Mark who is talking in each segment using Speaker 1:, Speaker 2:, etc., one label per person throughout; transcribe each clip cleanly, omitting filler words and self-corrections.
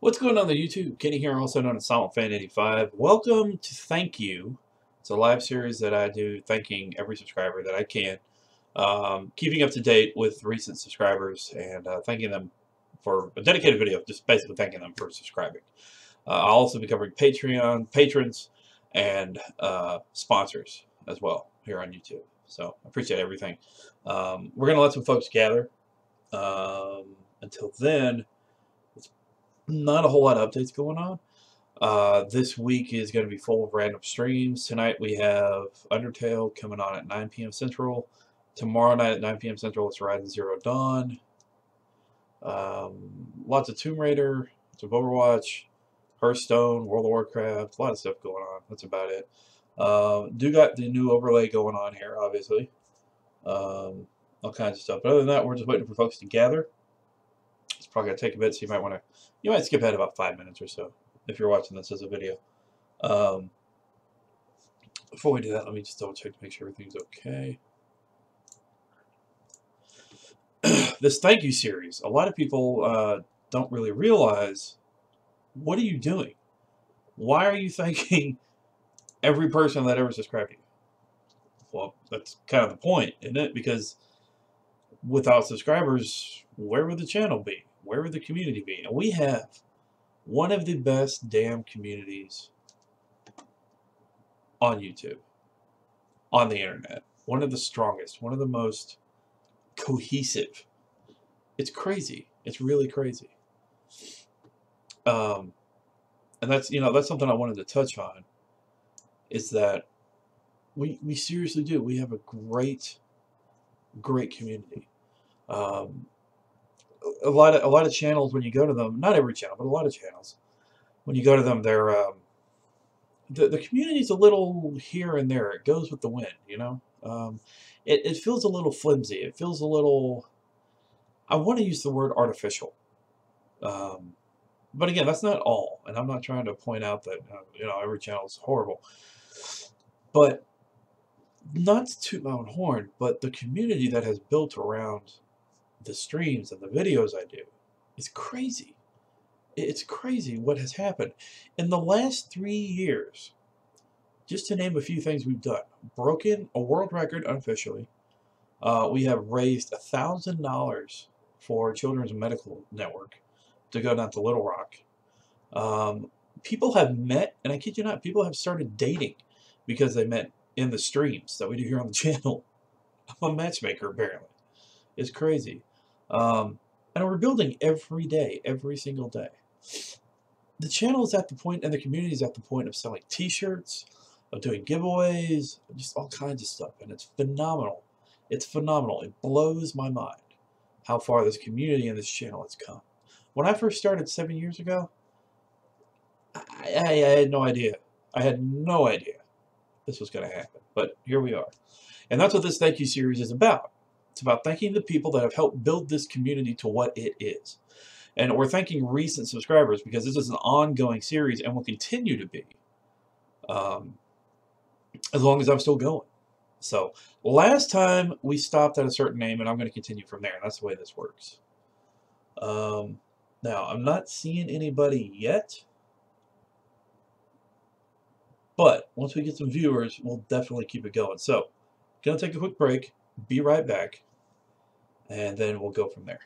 Speaker 1: What's going on there, YouTube? Kenny here, also known as SilentFan85. Welcome to Thank You. It's a live series that I do thanking every subscriber that I can. Keeping up to date with recent subscribers and thanking them for a dedicated video, just basically thanking them for subscribing. I'll also be covering Patreon, patrons, and sponsors as well here on YouTube. So I appreciate everything. We're going to let some folks gather. Until then, not a whole lot of updates going on. This week is going to be full of random streams. Tonight we have Undertale coming on at 9 p.m. Central. Tomorrow night at 9 p.m. Central it's Horizon Zero Dawn. Lots of Tomb Raider, lots of Overwatch, Hearthstone, World of Warcraft, a lot of stuff going on. That's about it. Do got the new overlay going on here, obviously. All kinds of stuff. But other than that, we're just waiting for folks to gather. It's probably going to take a bit, so you might skip ahead about 5 minutes or so if you're watching this as a video. Before we do that, let me just double check to make sure everything's okay. This thank you series, a lot of people don't really realize, what are you doing? Why are you thanking every person that ever subscribed to you? Well, that's kind of the point, isn't it? Because without subscribers, where would the channel be? Where would the community be? And we have one of the best damn communities on YouTube, on the internet. One of the strongest, one of the most cohesive. It's crazy. It's really crazy. And that's something I wanted to touch on, is that we seriously do. We have a great community. A lot of channels, when you go to them, not every channel, but a lot of channels, when you go to them, they're the community's a little here and there. It goes with the wind, you know. It feels a little flimsy. It feels a little, I want to use the word artificial. But again, that's not all, and I'm not trying to point out that every channel is horrible. But not to toot my own horn, but the community that has built around the streams and the videos I do is crazy. It's crazy what has happened in the last 3 years. Just to name a few things we've done: broken a world record unofficially. We have raised $1,000 for Children's Medical Network to go down to Little Rock. People have met, and I kid you not, people have started dating because they met in the streams that we do here on the channel. I'm a matchmaker, apparently. It's crazy. And we're building every day, every single day. The channel is at the point, and the community is at the point of selling t-shirts, of doing giveaways, just all kinds of stuff. And it's phenomenal. It's phenomenal. It blows my mind how far this community and this channel has come. When I first started 7 years ago, I had no idea. I had no idea this was going to happen. But here we are. And that's what this thank you series is about. It's about thanking the people that have helped build this community to what it is. And we're thanking recent subscribers because this is an ongoing series and will continue to be as long as I'm still going. So last time we stopped at a certain name, and I'm going to continue from there. And that's the way this works. Now, I'm not seeing anybody yet. But once we get some viewers, we'll definitely keep it going. So, going to take a quick break, be right back, and then we'll go from there.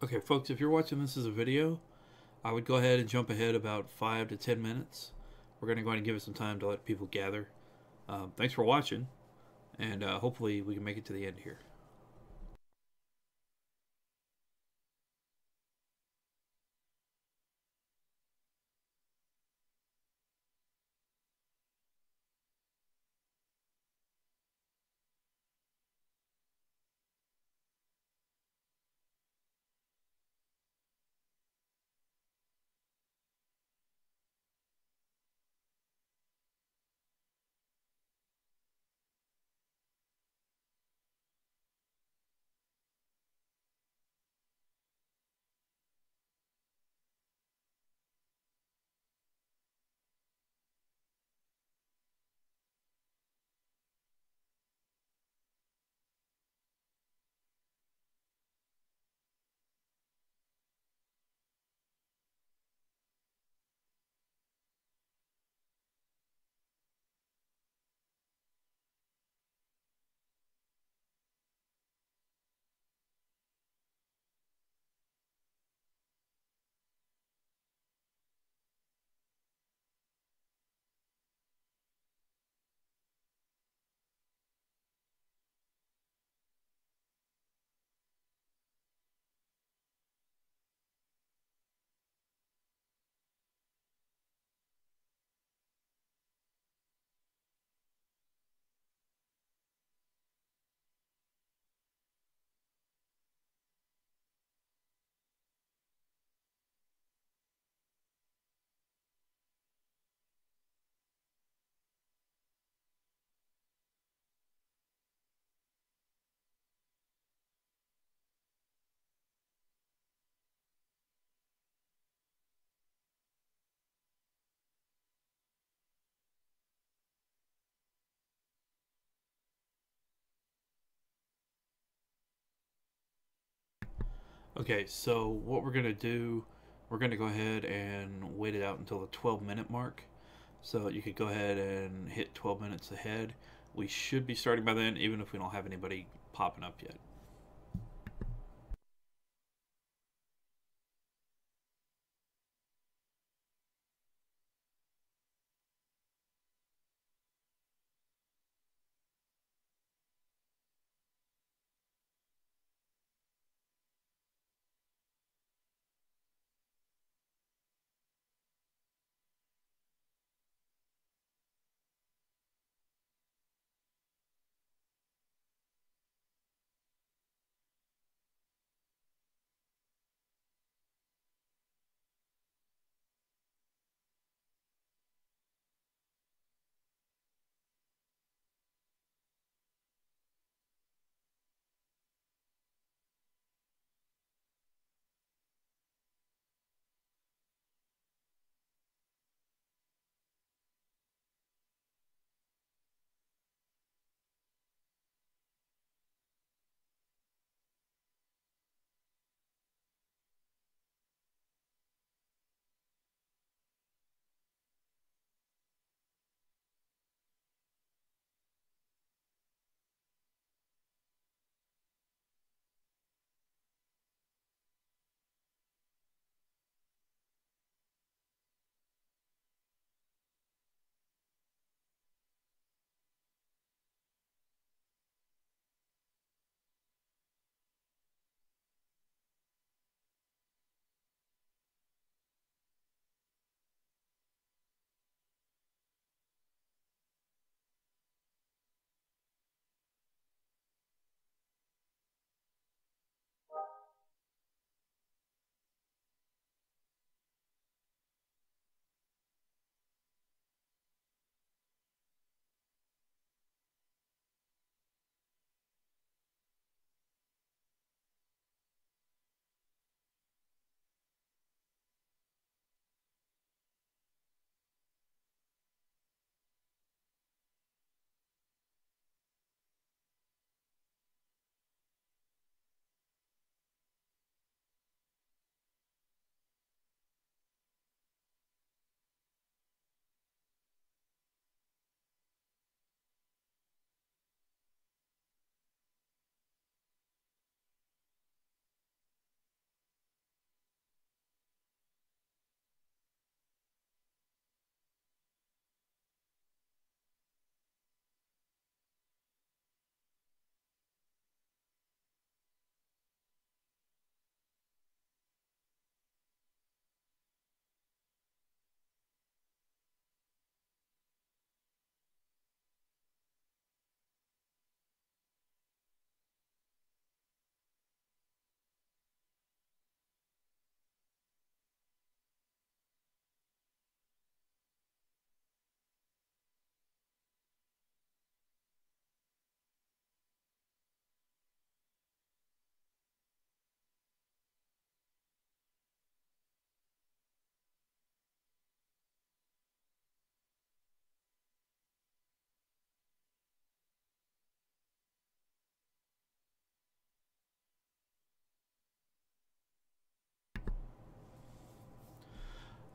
Speaker 2: Okay, folks, if you're watching this as a video, I would go ahead and jump ahead about 5 to 10 minutes. We're going to go ahead and give it some time to let people gather. Thanks for watching, and hopefully we can make it to the end here. Okay, so what we're going to do, we're going to go ahead and wait it out until the 12-minute mark. So you could go ahead and hit 12 minutes ahead. We should be starting by then, even if we don't have anybody popping up yet.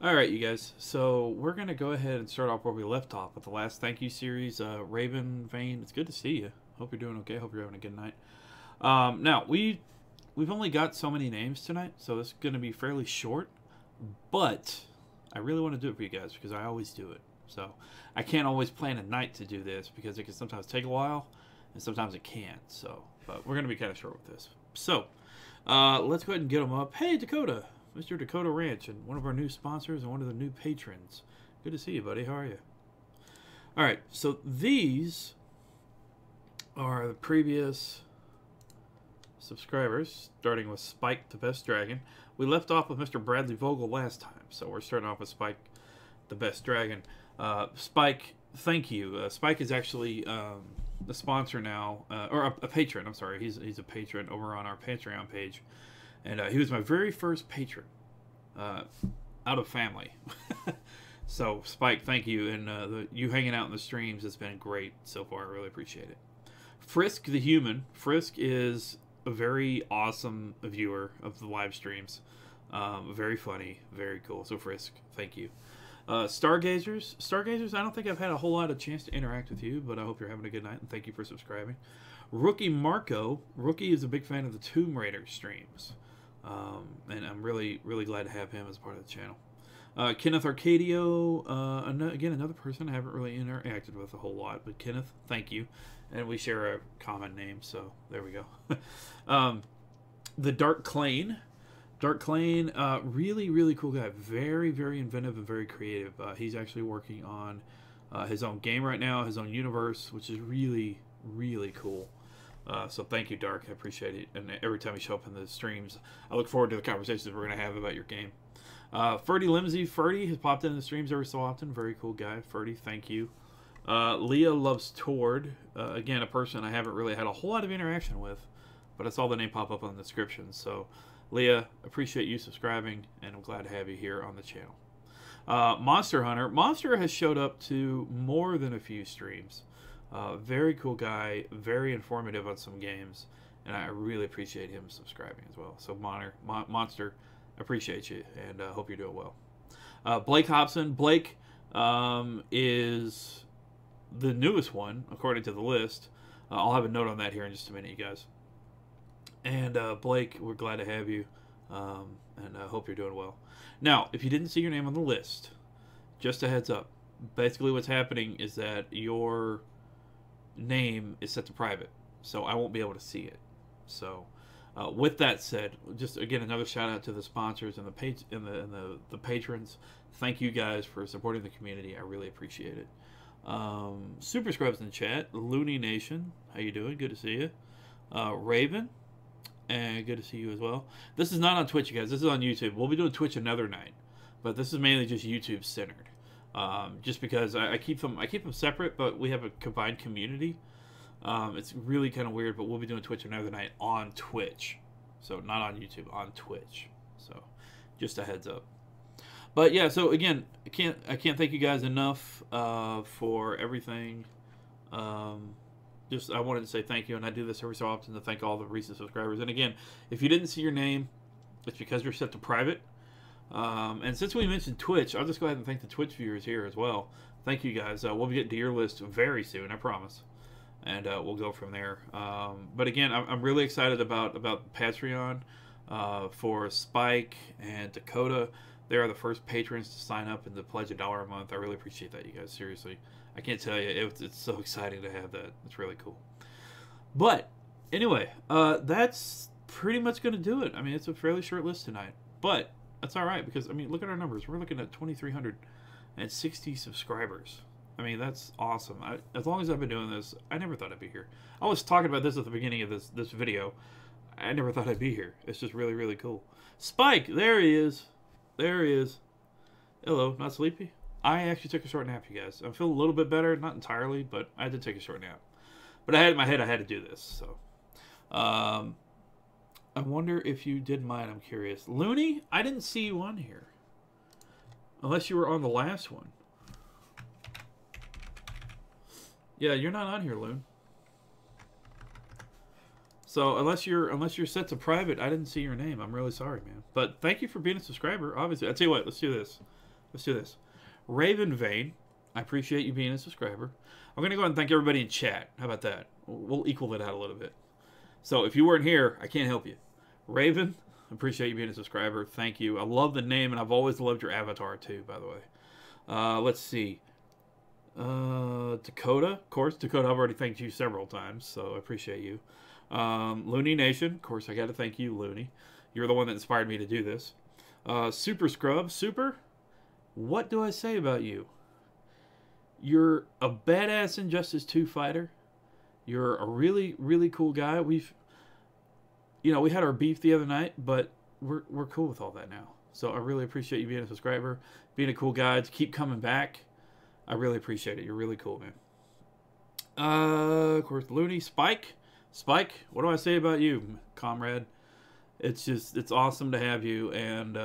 Speaker 2: Alright, you guys. So, we're going to go ahead and start off where we left off with the last thank you series. Raven, Vane, it's good to see you. Hope you're doing okay. Hope you're having a good night. Now, we've only got so many names tonight, so this is going to be fairly short. But I really want to do it for you guys because I always do it. So, I can't always plan a night to do this because it can sometimes take a while and sometimes it can't. So, but we're going to be kind of short with this. So, let's go ahead and get them up. Hey, Dakota. Mr. Dakota Ranch, and one of our new sponsors and one of the new patrons. Good to see you, buddy. How are you? Alright, so these are the previous subscribers, starting with Spike the Best Dragon. We left off with Mr. Bradley Vogel last time, so we're starting off with Spike the Best Dragon. Spike, thank you. Spike is actually the sponsor now, or a patron, I'm sorry. He's a patron over on our Patreon page. And he was my very first patron out of family. So, Spike, thank you. And you hanging out in the streams has been great so far. I really appreciate it. Frisk the Human. Frisk is a very awesome viewer of the live streams. Very funny. Very cool. So, Frisk, thank you. Stargazers. Stargazers, I don't think I've had a whole lot of chance to interact with you, but I hope you're having a good night. And thank you for subscribing. Rookie Marco. Rookie is a big fan of the Tomb Raider streams. And I'm really, really glad to have him as part of the channel. Kenneth Arcadio, again, another person I haven't really interacted with a whole lot, but Kenneth, thank you. And we share a common name, so there we go. The Dark Clane. Dark Clane, really, really cool guy. Very, very inventive and very creative. He's actually working on his own game right now, his own universe, which is really, really cool. So thank you, Dark. I appreciate it. And every time you show up in the streams, I look forward to the conversations we're going to have about your game. Ferdy Limsey. Ferdy has popped in the streams every so often. Very cool guy. Ferdy, thank you. Leah Loves Tord. Again, a person I haven't really had a whole lot of interaction with, but I saw the name pop up on the description. So, Leah, appreciate you subscribing, and I'm glad to have you here on the channel. Monster Hunter. Monster has showed up to more than a few streams. Very cool guy, very informative on some games, and I really appreciate him subscribing as well. So, Monster, appreciate you, and hope you're doing well. Blake Hobson. Blake is the newest one, according to the list. I'll have a note on that here in just a minute, you guys. And Blake, we're glad to have you, and I hope you're doing well. Now, if you didn't see your name on the list, just a heads up. Basically, what's happening is that your name is set to private, so I won't be able to see it. So with that said, just again another shout out to the sponsors and the patrons. Thank you guys for supporting the community. I really appreciate it. Super Scrubs in the chat. Looney Nation, how you doing? Good to see you. Raven, and good to see you as well. This is not on Twitch, you guys. This is on YouTube. We'll be doing Twitch another night, but this is mainly just YouTube centered. Just because I keep them separate, but we have a combined community. It's really kind of weird, but we'll be doing Twitch another night on Twitch, so not on YouTube, on Twitch. So, just a heads up. But yeah, so again, I can't thank you guys enough for everything. Just I wanted to say thank you, and I do this every so often to thank all the recent subscribers. And again, if you didn't see your name, it's because you're set to private. And since we mentioned Twitch, I'll just go ahead and thank the Twitch viewers here as well. Thank you guys. We'll be getting to your list very soon, I promise. And we'll go from there. But again, I'm really excited about Patreon for Spike and Dakota. They are the first patrons to sign up and to pledge $1 a month. I really appreciate that, you guys. Seriously. I can't tell you. It's so exciting to have that. It's really cool. But anyway, that's pretty much going to do it. I mean, it's a fairly short list tonight. But that's all right because, I mean, look at our numbers. We're looking at 2,360 subscribers. I mean, that's awesome. As long as I've been doing this, I never thought I'd be here. I was talking about this at the beginning of this video. I never thought I'd be here. It's just really, really cool. Spike, there he is. There he is. Hello, not sleepy? I actually took a short nap, you guys. I feel a little bit better, not entirely, but I did take a short nap. But I had in my head I had to do this, so. I wonder if you did mine, I'm curious. Looney, I didn't see you on here. Unless you were on the last one. Yeah, you're not on here, Loon. So unless you're set to private, I didn't see your name. I'm really sorry, man. But thank you for being a subscriber. Obviously, I'll tell you what. Let's do this. Let's do this. Raven Vane, I appreciate you being a subscriber. I'm going to go ahead and thank everybody in chat. How about that? We'll equal it out a little bit. So if you weren't here, I can't help you. Raven, appreciate you being a subscriber. Thank you. I love the name, and I've always loved your avatar, too, by the way. Let's see. Dakota, of course. Dakota, I've already thanked you several times, so I appreciate you. Looney Nation, of course, I got to thank you, Looney. You're the one that inspired me to do this. Super Scrub, Super, what do I say about you? You're a badass Injustice 2 fighter. You're a really, really cool guy. We had our beef the other night, but we're cool with all that now. So I really appreciate you being a subscriber, being a cool guy, to keep coming back. I really appreciate it. You're really cool, man. Of course, Looney, Spike, what do I say about you, comrade? It's awesome to have you, and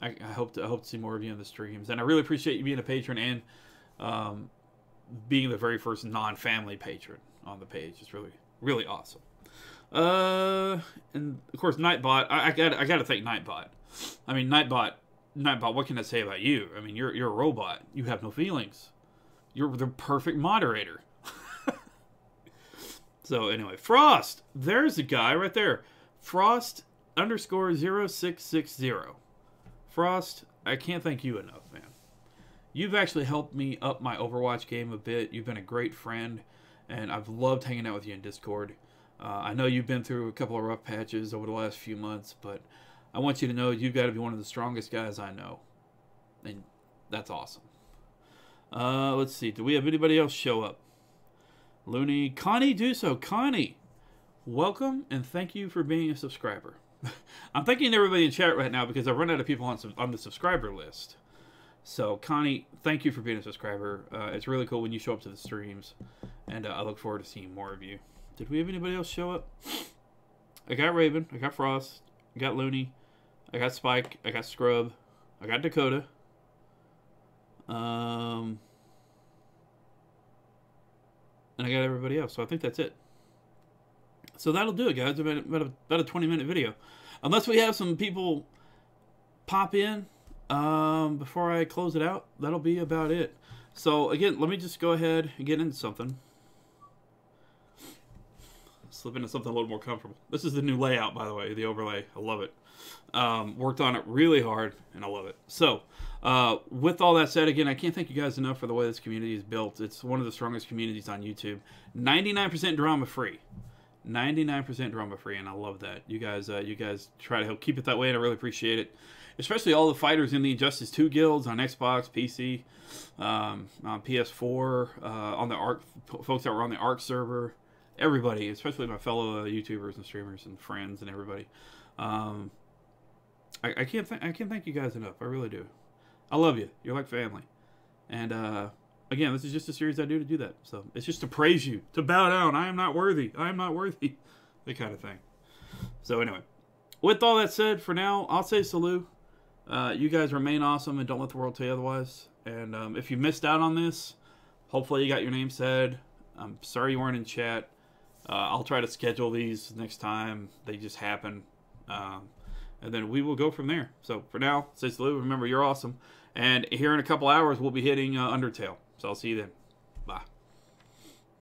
Speaker 2: I hope to see more of you in the streams. And I really appreciate you being a patron and being the very first non-family patron on the page. It's really, really awesome. And of course, Nightbot. I got to thank Nightbot. I mean, Nightbot. What can I say about you? I mean, you're a robot. You have no feelings. You're the perfect moderator. So anyway, Frost. There's a guy right there. Frost _0660. Frost, I can't thank you enough, man. You've actually helped me up my Overwatch game a bit. You've been a great friend, and I've loved hanging out with you in Discord. I know you've been through a couple of rough patches over the last few months, but I want you to know you've got to be one of the strongest guys I know. And that's awesome. Let's see. Do we have anybody else show up? Looney. Connie Duso. Connie, welcome, and thank you for being a subscriber. I'm thanking everybody in chat right now because I've run out of people on the subscriber list. So, Connie, thank you for being a subscriber. It's really cool when you show up to the streams, and I look forward to seeing more of you. Did we have anybody else show up? I got Raven. I got Frost. I got Looney. I got Spike. I got Scrub. I got Dakota. And I got everybody else. So I think that's it. So that'll do it, guys. About a 20-minute video. Unless we have some people pop in before I close it out, that'll be about it. So again, let me just go ahead and get into something. Slip into something a little more comfortable. This is the new layout, by the way, the overlay. I love it. Worked on it really hard, and I love it. So, with all that said, again, I can't thank you guys enough for the way this community is built. It's one of the strongest communities on YouTube. 99% drama-free. 99% drama-free, and I love that. You guys try to help keep it that way, and I really appreciate it. Especially all the fighters in the Injustice 2 guilds on Xbox, PC, on PS4, on the Arc, folks that were on the Arc server. Everybody, especially my fellow YouTubers and streamers and friends and everybody. I can't thank you guys enough. I really do. I love you. You're like family. And again, this is just a series I do to do that. So it's just to praise you, to bow down. I am not worthy. I am not worthy. That kind of thing. So anyway, with all that said, for now, I'll say salute. You guys remain awesome, and don't let the world tell you otherwise. And if you missed out on this, hopefully you got your name said. I'm sorry you weren't in chat. I'll try to schedule these next time. They just happen. And then we will go from there. So for now, say salute. Remember, you're awesome. And here in a couple hours, we'll be hitting Undertale. So I'll see you then.